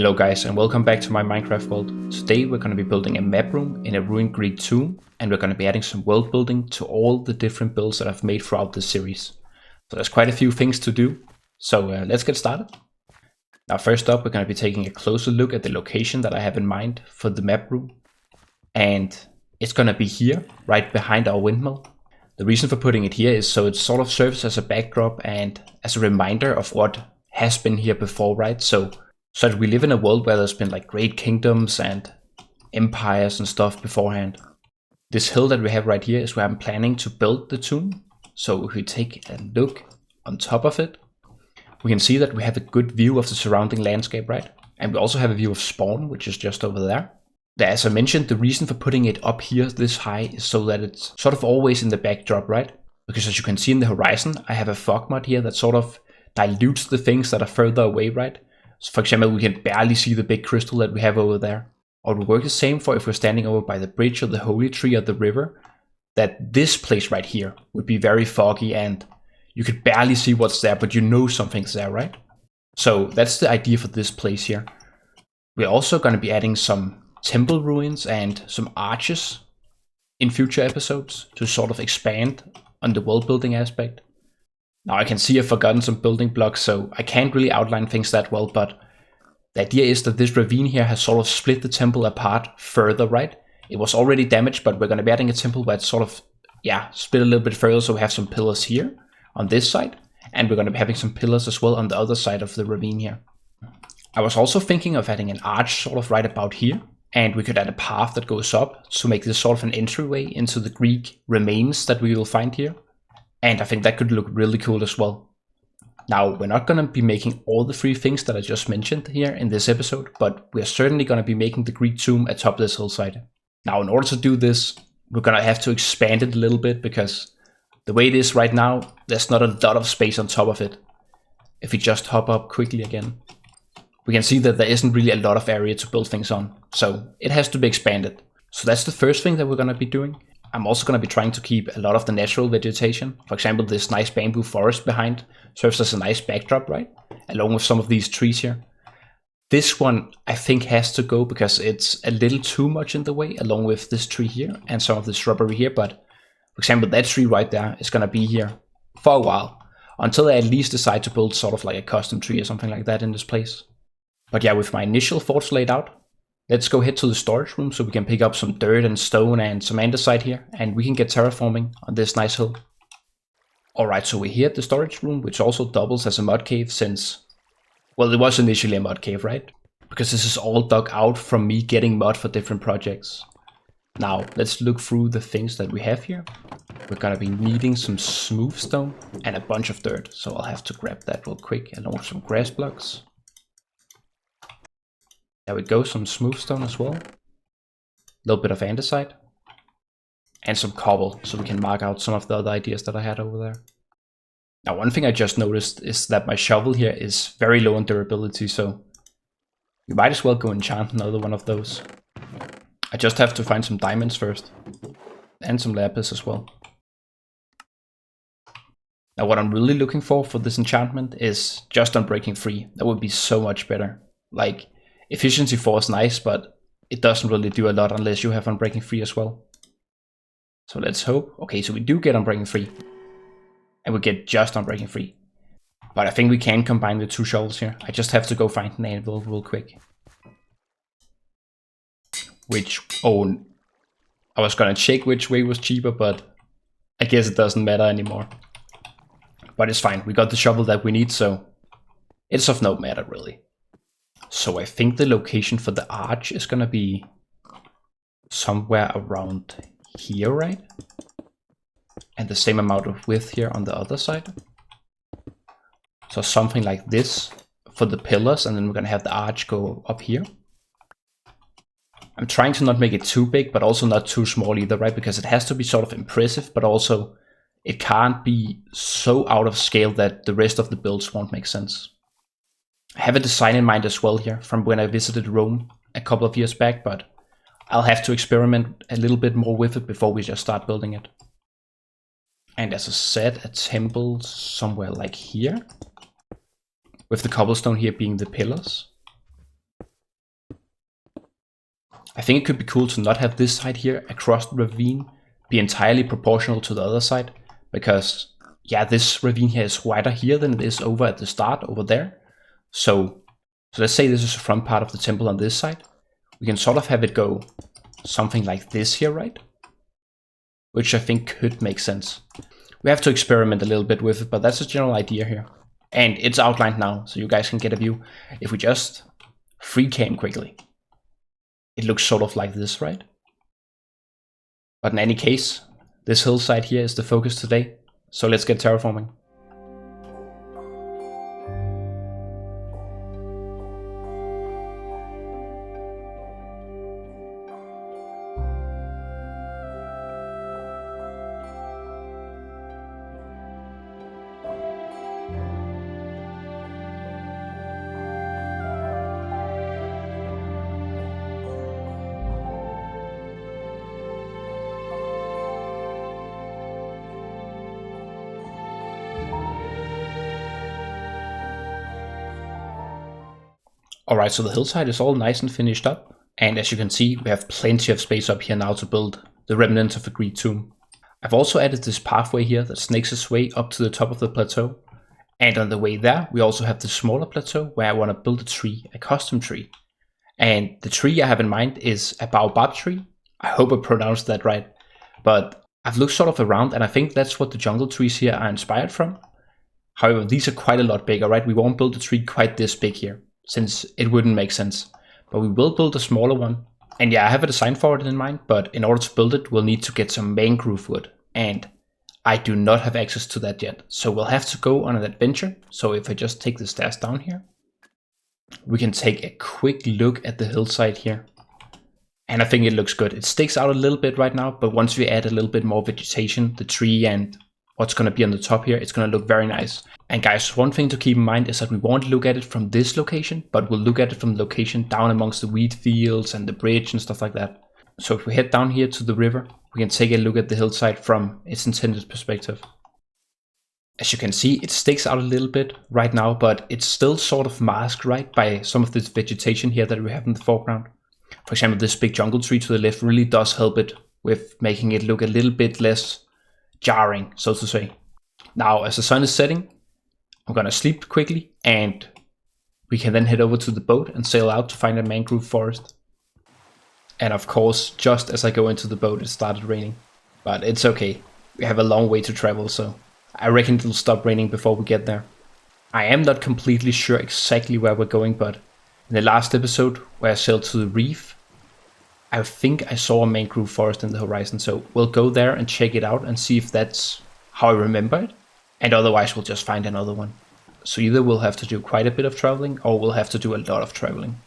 Hello guys and welcome back to my Minecraft world. Today we're going to be building a map room in a ruined Greek tomb, and we're going to be adding some world building to all the different builds that I've made throughout this series. So there's quite a few things to do, so let's get started. Now first up, we're going to be taking a closer look at the location that I have in mind for the map room. And it's going to be here, right behind our windmill. The reason for putting it here is so it sort of serves as a backdrop and as a reminder of what has been here before, right? So that we live in a world where there's been like great kingdoms and empires and stuff beforehand. This hill that we have right here is where I'm planning to build the tomb. So if we take a look on top of it, we can see that we have a good view of the surrounding landscape, right? And we also have a view of spawn, which is just over there. As I mentioned, the reason for putting it up here this high is so that it's sort of always in the backdrop, right? Because as you can see in the horizon, I have a fog mod here that sort of dilutes the things that are further away, right? So for example, we can barely see the big crystal that we have over there. Or it would work the same for if we're standing over by the bridge or the holy tree or the river, that this place right here would be very foggy and you could barely see what's there, but you know something's there, right? So that's the idea for this place here. We're also going to be adding some temple ruins and some arches in future episodes to sort of expand on the world building aspect. Now I can see I've forgotten some building blocks, so I can't really outline things that well, but the idea is that this ravine here has sort of split the temple apart further, right? It was already damaged, but we're going to be adding a temple where it's sort of, split a little bit further, so we have some pillars here on this side, and we're going to be having some pillars as well on the other side of the ravine here. I was also thinking of adding an arch sort of right about here, and we could add a path that goes up to make this sort of an entryway into the Greek remains that we will find here. And I think that could look really cool as well. Now, we're not going to be making all the three things that I just mentioned here in this episode, but we're certainly going to be making the Greek tomb atop this hillside. Now, in order to do this, we're going to have to expand it a little bit because the way it is right now, there's not a lot of space on top of it. If we just hop up quickly again, we can see that there isn't really a lot of area to build things on. So it has to be expanded. So that's the first thing that we're going to be doing. I'm also going to be trying to keep a lot of the natural vegetation. For example, this nice bamboo forest behind serves as a nice backdrop, right? Along with some of these trees here. This one I think has to go because it's a little too much in the way, along with this tree here and some of the shrubbery here. But for example, that tree right there is going to be here for a while, until I at least decide to build sort of like a custom tree or something like that in this place. But yeah, with my initial thoughts laid out, let's go head to the storage room so we can pick up some dirt and stone and some andesite here, and we can get terraforming on this nice hill. Alright, so we're here at the storage room, which also doubles as a mud cave since, well, it was initially a mud cave, right? Because this is all dug out from me getting mud for different projects. Now, let's look through the things that we have here. We're gonna be needing some smooth stone and a bunch of dirt, so I'll have to grab that real quick, along with some grass blocks. There we go, some smooth stone as well. A little bit of andesite. And some cobble, so we can mark out some of the other ideas that I had over there. Now, one thing I just noticed is that my shovel here is very low on durability, so we might as well go enchant another one of those. I just have to find some diamonds first. And some lapis as well. Now, what I'm really looking for this enchantment is just Unbreaking 3. That would be so much better. Like, Efficiency 4 is nice, but it doesn't really do a lot unless you have Unbreaking 3 as well. So let's hope. Okay, so we do get Unbreaking 3. And we get just Unbreaking 3. But I think we can combine the two shovels here. I just have to go find an anvil real quick. I was gonna check which way was cheaper, but I guess it doesn't matter anymore. But it's fine, we got the shovel that we need, so it's of no matter really. So I think the location for the arch is gonna be somewhere around here, right? And the same amount of width here on the other side. So something like this for the pillars, and then we're gonna have the arch go up here. I'm trying to not make it too big, but also not too small either, right? Because it has to be sort of impressive, but also it can't be so out of scale that the rest of the builds won't make sense. I have a design in mind as well here from when I visited Rome a couple of years back, but I'll have to experiment a little bit more with it before we just start building it. And as I said, a temple somewhere like here, with the cobblestone here being the pillars. I think it could be cool to not have this side here across the ravine be entirely proportional to the other side, because yeah, this ravine here is wider here than it is over at the start over there. So let's say this is the front part of the temple on this side. We can sort of have it go something like this here, right? Which I think could make sense. We have to experiment a little bit with it, but that's a general idea here. And it's outlined now, so you guys can get a view. If we just free cam quickly, it looks sort of like this, right? But in any case, this hillside here is the focus today, so let's get terraforming. Alright, so the hillside is all nice and finished up, and as you can see, we have plenty of space up here now to build the remnants of a Greek tomb. I've also added this pathway here that snakes its way up to the top of the plateau, and on the way there we also have the smaller plateau where I want to build a tree, a custom tree. And the tree I have in mind is a baobab tree. I hope I pronounced that right, but I've looked sort of around and I think that's what the jungle trees here are inspired from. However, these are quite a lot bigger, right? We won't build a tree quite this big here, since it wouldn't make sense. But we will build a smaller one. And yeah, I have a design for it in mind, but in order to build it, we'll need to get some mangrove wood. And I do not have access to that yet. So we'll have to go on an adventure. So if I just take the stairs down here, we can take a quick look at the hillside here. And I think it looks good. It sticks out a little bit right now, but once we add a little bit more vegetation, the tree and what's going to be on the top here, it's going to look very nice. And guys, one thing to keep in mind is that we won't look at it from this location, but we'll look at it from the location down amongst the wheat fields and the bridge and stuff like that. So if we head down here to the river, we can take a look at the hillside from its intended perspective. As you can see, it sticks out a little bit right now, but it's still sort of masked, right, by some of this vegetation here that we have in the foreground. For example, this big jungle tree to the left really does help it with making it look a little bit less jarring, so to say. Now, as the sun is setting, I'm gonna sleep quickly, and we can then head over to the boat and sail out to find a mangrove forest. And of course, just as I go into the boat, it started raining. But it's okay, we have a long way to travel, so I reckon it'll stop raining before we get there. I am not completely sure exactly where we're going, but in the last episode, where I sailed to the reef, I think I saw a mangrove forest in the horizon, so we'll go there and check it out and see if that's how I remember it. And otherwise we'll just find another one. So either we'll have to do quite a bit of traveling, or we'll have to do a lot of traveling.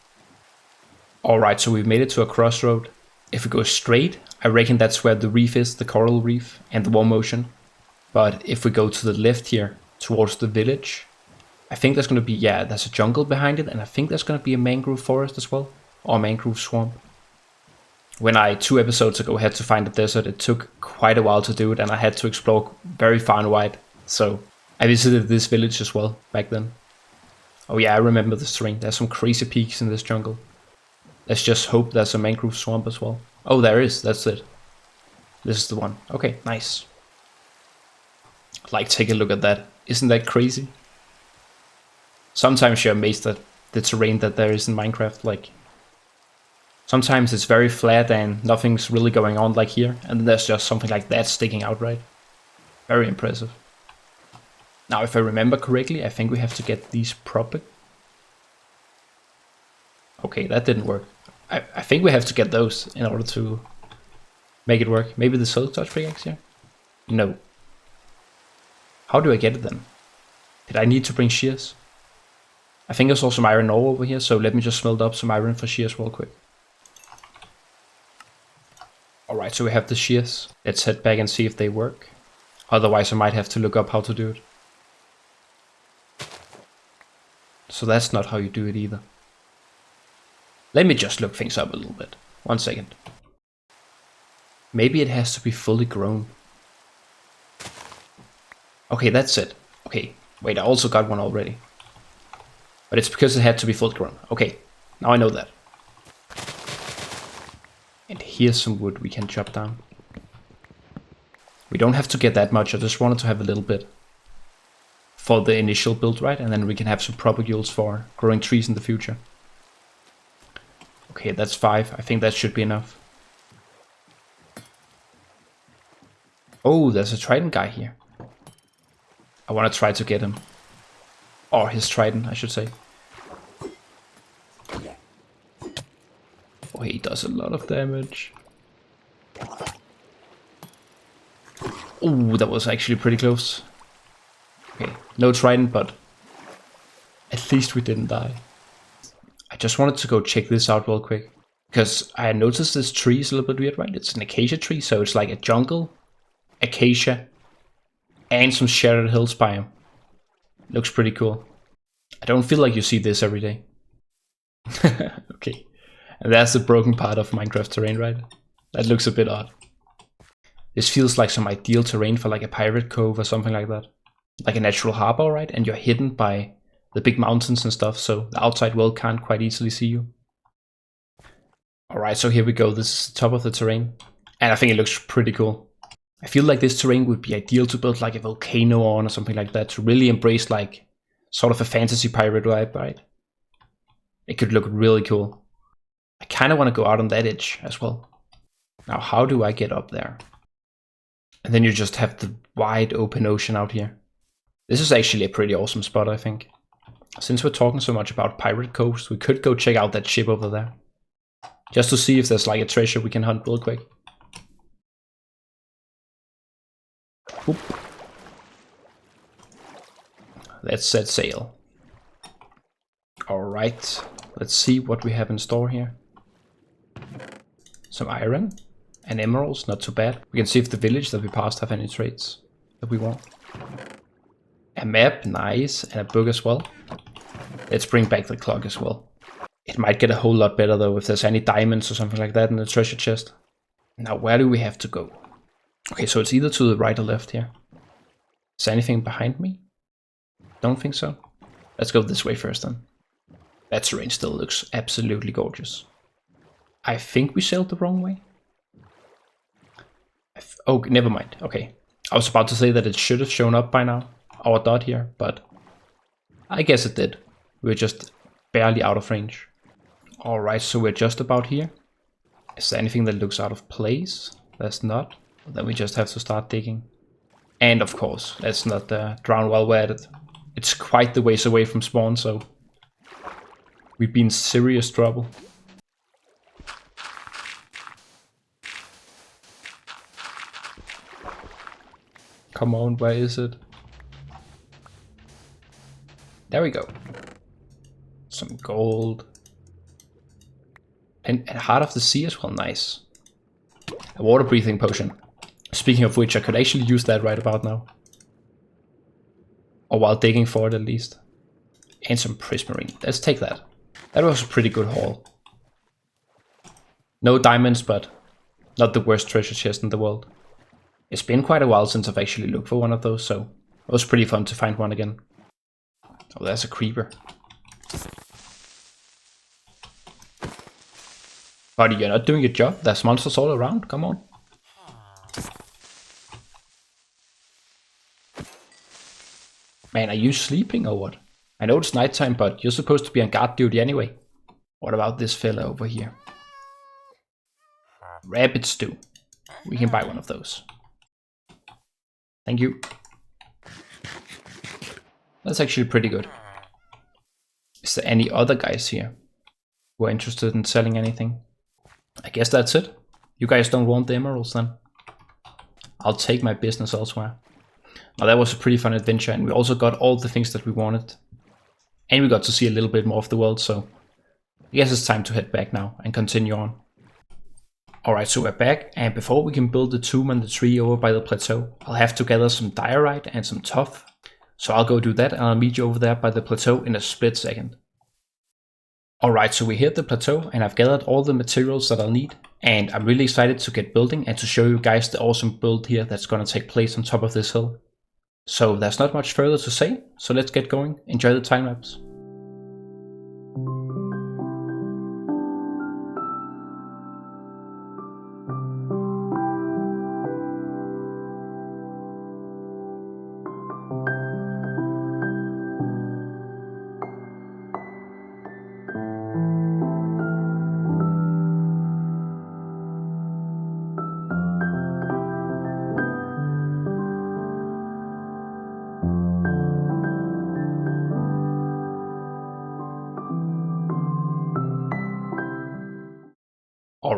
Alright, so we've made it to a crossroad. If we go straight, I reckon that's where the reef is, the coral reef and the warm ocean. But if we go to the left here, towards the village, I think there's going to be, yeah, there's a jungle behind it, and I think there's going to be a mangrove forest as well, or a mangrove swamp. When I, 2 episodes ago, had to find a desert, it took quite a while to do it, and I had to explore very far and wide. So I visited this village as well back then. Oh yeah, I remember this terrain. There's some crazy peaks in this jungle. Let's just hope there's a mangrove swamp as well. Oh, there is. That's it. This is the one. Okay, nice. Like, take a look at that. Isn't that crazy? Sometimes you're amazed at the terrain that there is in Minecraft. Like, sometimes it's very flat and nothing's really going on like here. And then there's just something like that sticking out, right? Very impressive. Now, if I remember correctly, I think we have to get these proper. Okay, that didn't work. I think we have to get those in order to make it work. Maybe the silk touch pickaxe here? No. How do I get it then? Did I need to bring shears? I think I saw some iron ore over here, so let me just smelt up some iron for shears real quick. Alright, so we have the shears. Let's head back and see if they work. Otherwise I might have to look up how to do it. So that's not how you do it either. Let me just look things up a little bit. 1 second. Maybe it has to be fully grown. Okay, that's it. Okay, wait, I also got one already. But it's because it had to be fully grown. Okay, now I know that. And here's some wood we can chop down. We don't have to get that much, I just wanted to have a little bit for the initial build, right? And then we can have some propagules for growing trees in the future. Okay, that's 5. I think that should be enough. Oh, there's a trident guy here. I want to try to get him. Or his trident, I should say. Oh, he does a lot of damage. Oh, that was actually pretty close. Okay, no trident, but at least we didn't die. I just wanted to go check this out real quick. Because I noticed this tree is a little bit weird, right? It's an acacia tree, so it's like a jungle, acacia, and some shattered hills biome. Looks pretty cool. I don't feel like you see this every day. Okay. And that's the broken part of Minecraft terrain, right? That looks a bit odd. This feels like some ideal terrain for like a pirate cove or something like that. Like a natural harbor, right? And you're hidden by the big mountains and stuff, so the outside world can't quite easily see you. Alright, so here we go. This is the top of the terrain. And I think it looks pretty cool. I feel like this terrain would be ideal to build like a volcano on or something like that, to really embrace like sort of a fantasy pirate vibe, right? It could look really cool. I kind of want to go out on that edge as well. Now, how do I get up there? And then you just have the wide open ocean out here. This is actually a pretty awesome spot, I think. Since we're talking so much about pirate coves, we could go check out that ship over there. Just to see if there's like a treasure we can hunt real quick. Oop. Let's set sail. Alright, let's see what we have in store here. Some iron and emeralds, not too bad. We can see if the village that we passed have any traits that we want. A map, nice, and a book as well. Let's bring back the clock as well. It might get a whole lot better though if there's any diamonds or something like that in the treasure chest. Now where do we have to go? Okay, so it's either to the right or left here. Is there anything behind me? Don't think so. Let's go this way first then. That terrain still looks absolutely gorgeous. I think we sailed the wrong way. Oh, never mind. Okay. I was about to say that it should have shown up by now, our dot here, but I guess it did. We're just barely out of range. Alright, so we're just about here. Is there anything that looks out of place? There's not. Then we just have to start digging. And of course, let's not drown while we're at it. It's quite the ways away from spawn, so we'd be in serious trouble. Come on, where is it? There we go. Some gold. And at Heart of the Sea as well, nice. A water breathing potion. Speaking of which, I could actually use that right about now. Or while digging for it at least. And some prismarine. Let's take that. That was a pretty good haul. No diamonds, but not the worst treasure chest in the world. It's been quite a while since I've actually looked for one of those, so it was pretty fun to find one again. Oh, there's a creeper. Buddy, you're not doing your job. There's monsters all around. Come on. Man, are you sleeping or what? I know it's nighttime, but you're supposed to be on guard duty anyway. What about this fella over here? Rabbit stew. We can buy one of those. Thank you. That's actually pretty good. Is there any other guys here who are interested in selling anything? I guess that's it. You guys don't want the emeralds then? I'll take my business elsewhere. Now that was a pretty fun adventure, and we also got all the things that we wanted. And we got to see a little bit more of the world, so I guess it's time to head back now and continue on. Alright, so we're back, and before we can build the tomb and the tree over by the plateau, I'll have to gather some diorite and some tuff. So I'll go do that, and I'll meet you over there by the plateau in a split second. Alright, so we're here at the plateau, and I've gathered all the materials that I'll need, and I'm really excited to get building and to show you guys the awesome build here that's going to take place on top of this hill. So there's not much further to say, so let's get going. Enjoy the time lapse.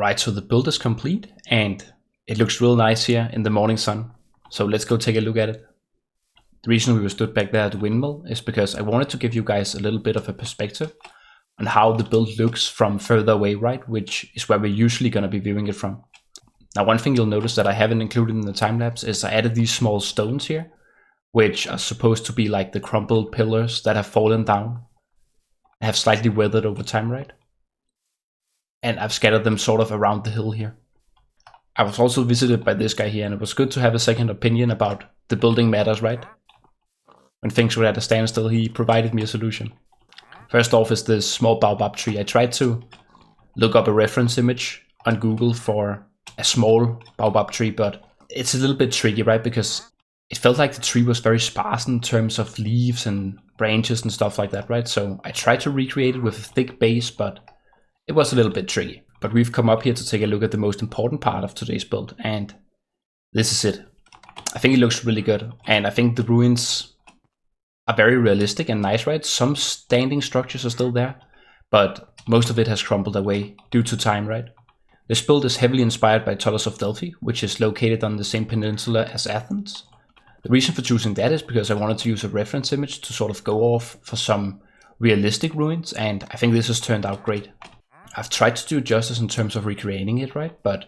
Alright, so the build is complete and it looks real nice here in the morning sun. So let's go take a look at it. The reason we were stood back there at the windmill is because I wanted to give you guys a little bit of a perspective on how the build looks from further away, right? Which is where we're usually going to be viewing it from. Now, one thing you'll notice that I haven't included in the time lapse is I added these small stones here, which are supposed to be like the crumbled pillars that have fallen down and have slightly weathered over time, right? And I've scattered them sort of around the hill here. I was also visited by this guy here, and it was good to have a second opinion about the building matters, right? When things were at a standstill, he provided me a solution. First off is this small baobab tree. I tried to look up a reference image on Google for a small baobab tree, but it's a little bit tricky, right? Because it felt like the tree was very sparse in terms of leaves and branches and stuff like that, right? So I tried to recreate it with a thick base, but it was a little bit tricky. But we've come up here to take a look at the most important part of today's build, and this is it. I think it looks really good, and I think the ruins are very realistic and nice, right? Some standing structures are still there, but most of it has crumbled away due to time, right? This build is heavily inspired by Tholos of Delphi, which is located on the same peninsula as Athens. The reason for choosing that is because I wanted to use a reference image to sort of go off for some realistic ruins, and I think this has turned out great. I've tried to do justice in terms of recreating it, right? But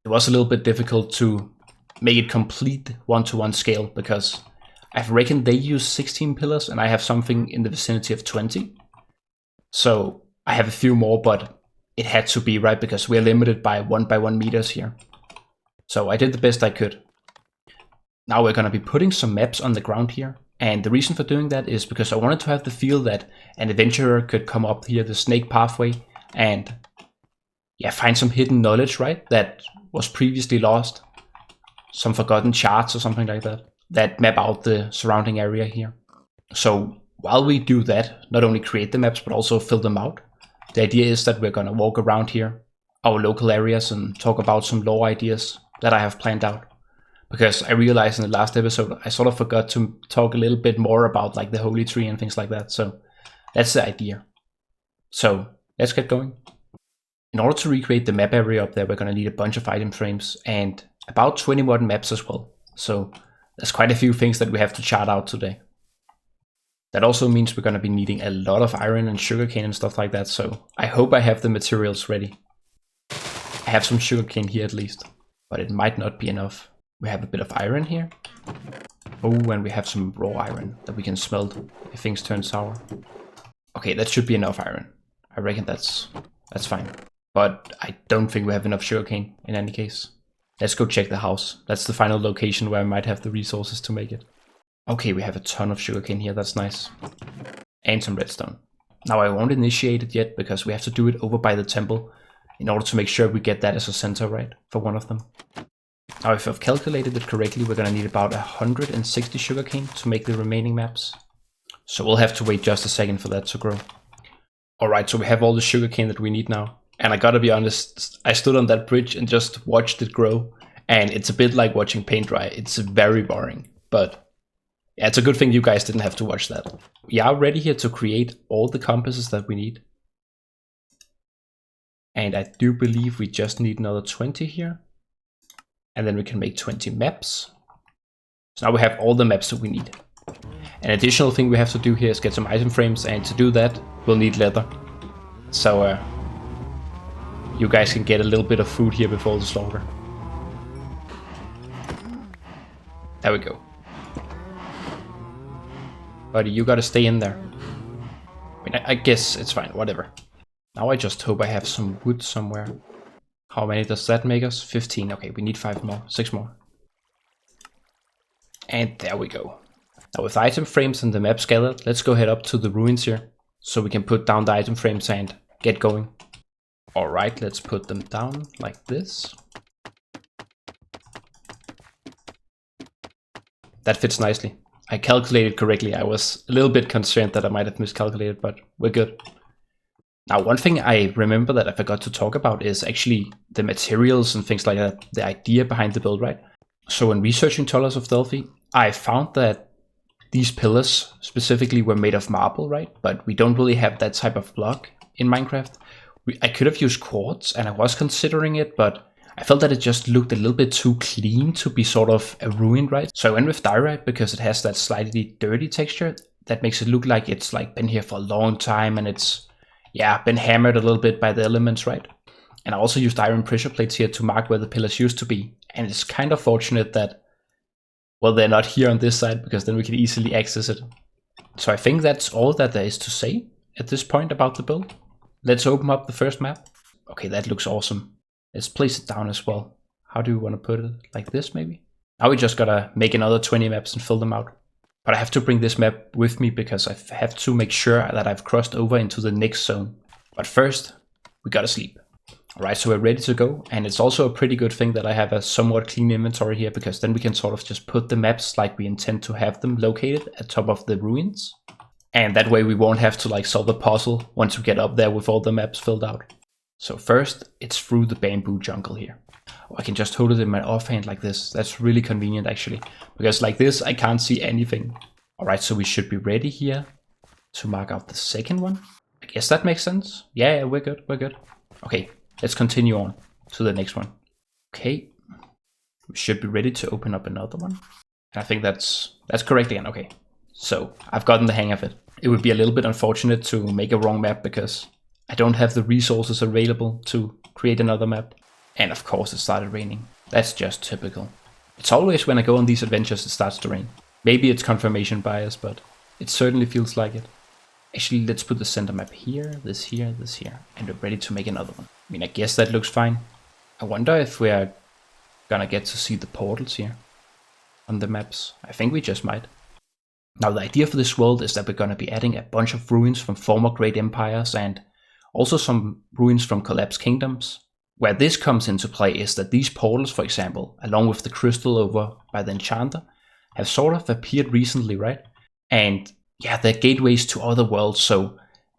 it was a little bit difficult to make it complete one-to-one scale because I've reckoned they use 16 pillars and I have something in the vicinity of 20. So I have a few more, but it had to be, right? Because we're limited by 1 meters here. So I did the best I could. Now we're going to be putting some maps on the ground here. And the reason for doing that is because I wanted to have the feel that an adventurer could come up here, the snake pathway, and yeah, find some hidden knowledge, right? That was previously lost. Some forgotten charts or something like that, that map out the surrounding area here. So while we do that, not only create the maps, but also fill them out, the idea is that we're going to walk around here, our local areas, and talk about some lore ideas that I have planned out. Because I realized in the last episode, I sort of forgot to talk a little bit more about like the holy tree and things like that. So that's the idea. So let's get going. In order to recreate the map area up there, we're going to need a bunch of item frames and about 21 maps as well. So there's quite a few things that we have to chart out today. That also means we're going to be needing a lot of iron and sugarcane and stuff like that. So I hope I have the materials ready. I have some sugarcane here at least, but it might not be enough. We have a bit of iron here. Oh, and we have some raw iron that we can smelt if things turn sour. Okay, that should be enough iron. I reckon that's fine. But I don't think we have enough sugarcane in any case. Let's go check the house. That's the final location where I might have the resources to make it. Okay, we have a ton of sugarcane here, that's nice. And some redstone. Now I won't initiate it yet because we have to do it over by the temple in order to make sure we get that as a center, right? For one of them. Now if I've calculated it correctly, we're gonna need about 160 sugarcane to make the remaining maps. So we'll have to wait just a second for that to grow. Alright, so we have all the sugarcane that we need now. And I gotta be honest, I stood on that bridge and just watched it grow. And it's a bit like watching paint dry. It's very boring. But yeah, it's a good thing you guys didn't have to watch that. We are ready here to create all the compasses that we need. And I do believe we just need another 20 here. And then we can make 20 maps. So now we have all the maps that we need. An additional thing we have to do here is get some item frames, and to do that, we'll need leather. So you guys can get a little bit of food here before the slaughter. There we go. Buddy, you gotta stay in there. I mean, I guess it's fine, whatever. Now I just hope I have some wood somewhere. How many does that make us? 15. Okay, we need 5 more, 6 more. And there we go. Now with item frames and the maps gathered, let's go head up to the ruins here, so we can put down the item frames and get going. Alright, let's put them down like this. That fits nicely. I calculated correctly. I was a little bit concerned that I might have miscalculated, but we're good. Now, one thing I remember that I forgot to talk about is actually the materials and things like that, the idea behind the build, right? So when researching Tholos of Delphi, I found that these pillars specifically were made of marble, right? But we don't really have that type of block in Minecraft. I could have used quartz, and I was considering it, but I felt that it just looked a little bit too clean to be sort of a ruin, right? So I went with diorite because it has that slightly dirty texture that makes it look like it's like been here for a long time, and it's, yeah, been hammered a little bit by the elements, right? And I also used iron pressure plates here to mark where the pillars used to be. And it's kind of fortunate that, well, they're not here on this side, because then we can easily access it. So I think that's all that there is to say at this point about the build. Let's open up the first map. Okay, that looks awesome. Let's place it down as well. How do we want to put it? Like this, maybe? Now we just gotta make another 20 maps and fill them out. But I have to bring this map with me because I have to make sure that I've crossed over into the next zone. But first, we gotta sleep. Alright, so we're ready to go, and it's also a pretty good thing that I have a somewhat clean inventory here, because then we can sort of just put the maps like we intend to have them located at top of the ruins. And that way we won't have to like solve the puzzle once we get up there with all the maps filled out. So first, it's through the bamboo jungle here. Oh, I can just hold it in my offhand like this. That's really convenient actually, because like this I can't see anything. Alright, so we should be ready here to mark out the second one. I guess that makes sense. Yeah, we're good, we're good. Okay. Let's continue on to the next one. Okay, we should be ready to open up another one. And I think that's correct again. Okay, so I've gotten the hang of it. It would be a little bit unfortunate to make a wrong map because I don't have the resources available to create another map. And of course it started raining. That's just typical. It's always when I go on these adventures it starts to rain. Maybe it's confirmation bias, but it certainly feels like it. Actually, let's put the center map here, this here, this here, and we're ready to make another one. I mean, I guess that looks fine. I wonder if we're gonna get to see the portals here on the maps. I think we just might. Now, the idea for this world is that we're gonna be adding a bunch of ruins from former great empires and also some ruins from collapsed kingdoms. Where this comes into play is that these portals, for example, along with the crystal over by the enchanter, have sort of appeared recently, right? And yeah, they're gateways to other worlds, so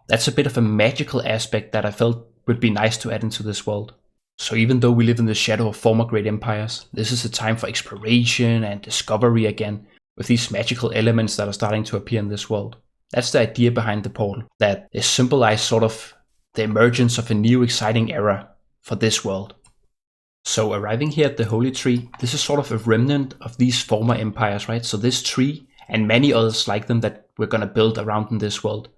that's a bit of a magical aspect that I felt would be nice to add into this world. So even though we live in the shadow of former great empires, this is a time for exploration and discovery again, with these magical elements that are starting to appear in this world. That's the idea behind the portal, that they symbolize sort of the emergence of a new exciting era for this world. So arriving here at the Holy Tree, this is sort of a remnant of these former empires, right? So this tree and many others like them that we're gonna build around in this world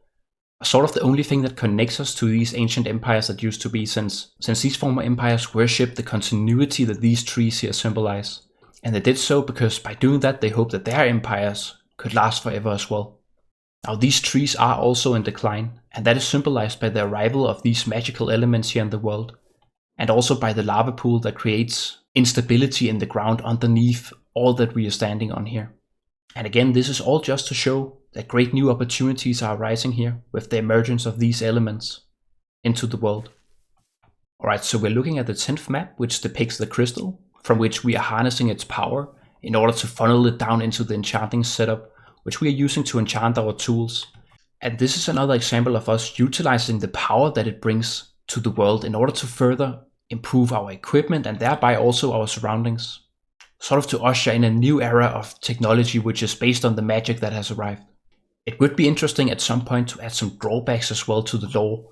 are sort of the only thing that connects us to these ancient empires that used to be, since these former empires worship the continuity that these trees here symbolize. And they did so because by doing that they hoped that their empires could last forever as well. Now these trees are also in decline, and that is symbolized by the arrival of these magical elements here in the world, and also by the lava pool that creates instability in the ground underneath all that we are standing on here. And again, this is all just to show that great new opportunities are arising here with the emergence of these elements into the world. Alright, so we're looking at the 10th map, which depicts the crystal, from which we are harnessing its power in order to funnel it down into the enchanting setup, which we are using to enchant our tools. And this is another example of us utilizing the power that it brings to the world in order to further improve our equipment and thereby also our surroundings. Sort of to usher in a new era of technology which is based on the magic that has arrived. It would be interesting at some point to add some drawbacks as well to the lore.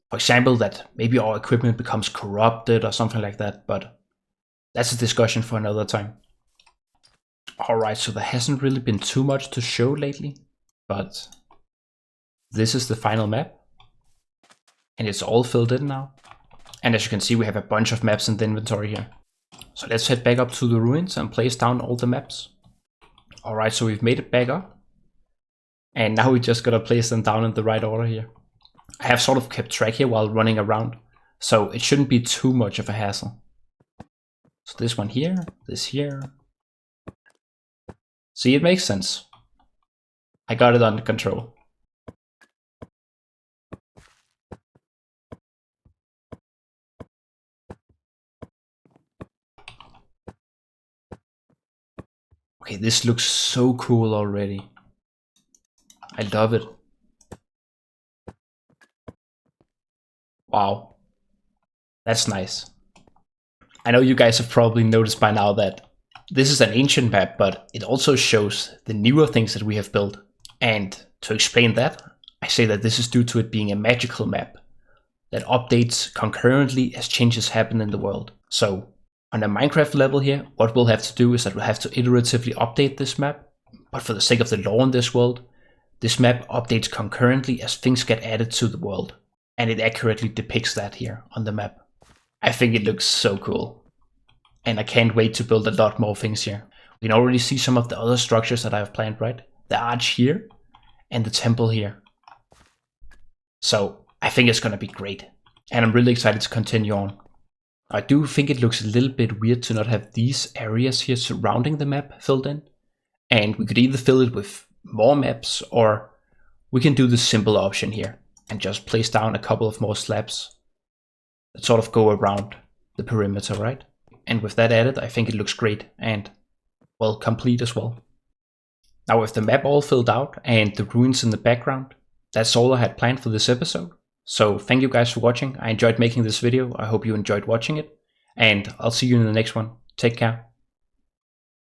For example, that maybe our equipment becomes corrupted or something like that, but that's a discussion for another time. Alright, so there hasn't really been too much to show lately, but this is the final map. And it's all filled in now. And as you can see, we have a bunch of maps in the inventory here. So let's head back up to the ruins and place down all the maps. Alright, so we've made it back up. And now we just gotta place them down in the right order here. I have sort of kept track here while running around, so it shouldn't be too much of a hassle. So this one here, this here. See, it makes sense. I got it under control. Okay, this looks so cool already. I love it. Wow. That's nice. I know you guys have probably noticed by now that this is an ancient map, but it also shows the newer things that we have built. And to explain that, I say that this is due to it being a magical map. that updates concurrently as changes happen in the world. So on a Minecraft level here, what we'll have to do is that we'll have to iteratively update this map, but for the sake of the lore in this world, this map updates concurrently as things get added to the world, and it accurately depicts that here on the map. I think it looks so cool, and I can't wait to build a lot more things here. We can already see some of the other structures that I have planned, right? The arch here, and the temple here. So I think it's gonna be great, and I'm really excited to continue on. I do think it looks a little bit weird to not have these areas here surrounding the map filled in, and we could either fill it with more maps, or we can do the simple option here and just place down a couple of more slabs that sort of go around the perimeter, right? And with that added, I think it looks great and, well, complete as well. Now with the map all filled out and the ruins in the background, that's all I had planned for this episode. So thank you guys for watching. I enjoyed making this video. I hope you enjoyed watching it, and I'll see you in the next one. Take care.